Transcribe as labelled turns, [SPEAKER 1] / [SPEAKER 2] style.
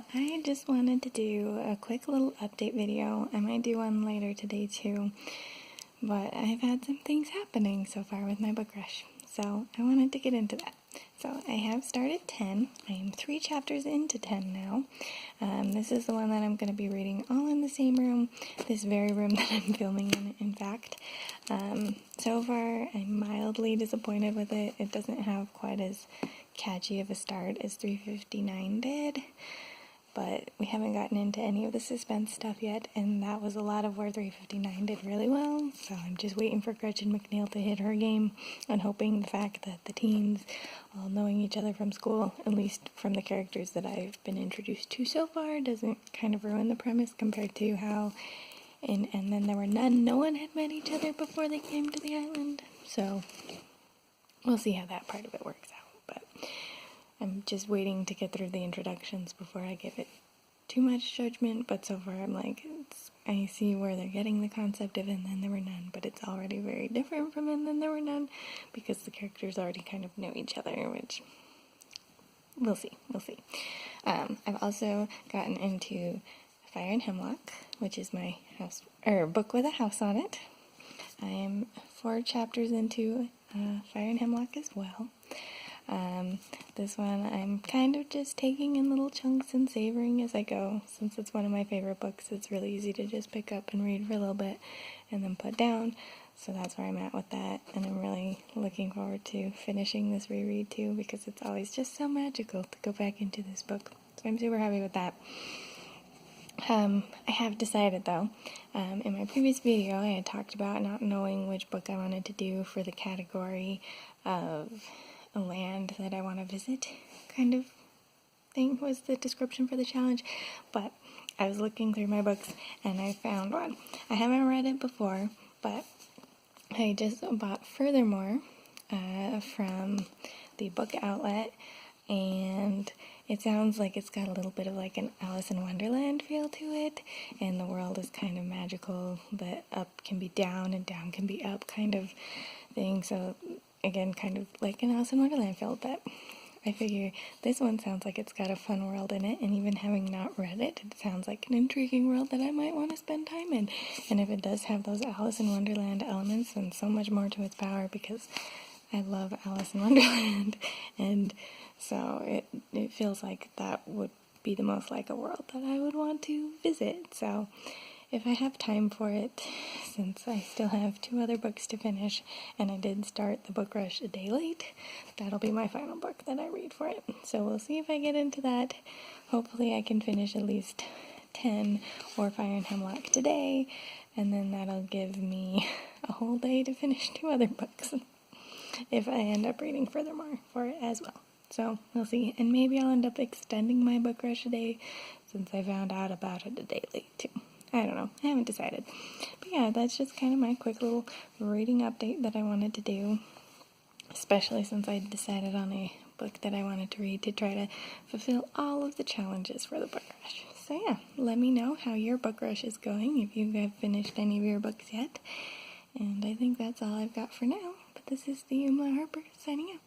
[SPEAKER 1] Well, I just wanted to do a quick little update video. I might do one later today too, but I've had some things happening so far with my book rush, so I wanted to get into that. So I have started 10. I am 3 chapters into 10 now. This is the one that I'm going to be reading all in the same room, this very room that I'm filming in fact. So far, I'm mildly disappointed with it. It doesn't have quite as catchy of a start as 359 did, but we haven't gotten into any of the suspense stuff yet, and that was a lot of where 359 did really well, so I'm just waiting for Gretchen McNeil to hit her game and hoping the fact that the teens all knowing each other from school, at least from the characters that I've been introduced to so far, doesn't kind of ruin the premise compared to how and then there were none. No one had met each other before they came to the island, so we'll see how that part of it works out. But I'm just waiting to get through the introductions before I give it too much judgment, but so far I'm like, I see where they're getting the concept of and then there were none, but it's already very different from and then there were none, because the characters already kind of know each other, which we'll see. I've also gotten into Fire and Hemlock, which is my book with a house on it. I am 4 chapters into Fire and Hemlock as well. This one I'm kind of just taking in little chunks and savoring as I go. Since it's one of my favorite books, it's really easy to just pick up and read for a little bit and then put down. So that's where I'm at with that, and I'm really looking forward to finishing this reread too, because it's always just so magical to go back into this book. So I'm super happy with that. I have decided though, in my previous video I had talked about not knowing which book I wanted to do for the category of a land that I want to visit kind of thing was the description for the challenge, but I was looking through my books and I found one. I haven't read it before, but I just bought Furthermore from the book outlet, and it sounds like it's got a little bit of like an Alice in Wonderland feel to it, and the world is kind of magical, that up can be down and down can be up kind of thing, so again, kind of like an Alice in Wonderland feel, but I figure this one sounds like it's got a fun world in it, and even having not read it, it sounds like an intriguing world that I might want to spend time in, and if it does have those Alice in Wonderland elements, then so much more to its power, because I love Alice in Wonderland, and so it feels like that would be the most like a world that I would want to visit. So if I have time for it, since I still have 2 other books to finish, and I did start the book rush a day late, that'll be my final book that I read for it. So we'll see if I get into that. Hopefully I can finish at least 10 or Fire and Hemlock today, and then that'll give me a whole day to finish 2 other books if I end up reading Furthermore for it as well. So we'll see, and maybe I'll end up extending my book rush a day, since I found out about it a day late too. I don't know, I haven't decided. But yeah, that's just kind of my quick little reading update that I wanted to do, especially since I decided on a book that I wanted to read to try to fulfill all of the challenges for the book rush. So yeah, let me know how your book rush is going, if you have finished any of your books yet. And I think that's all I've got for now, but this is the Harper signing out.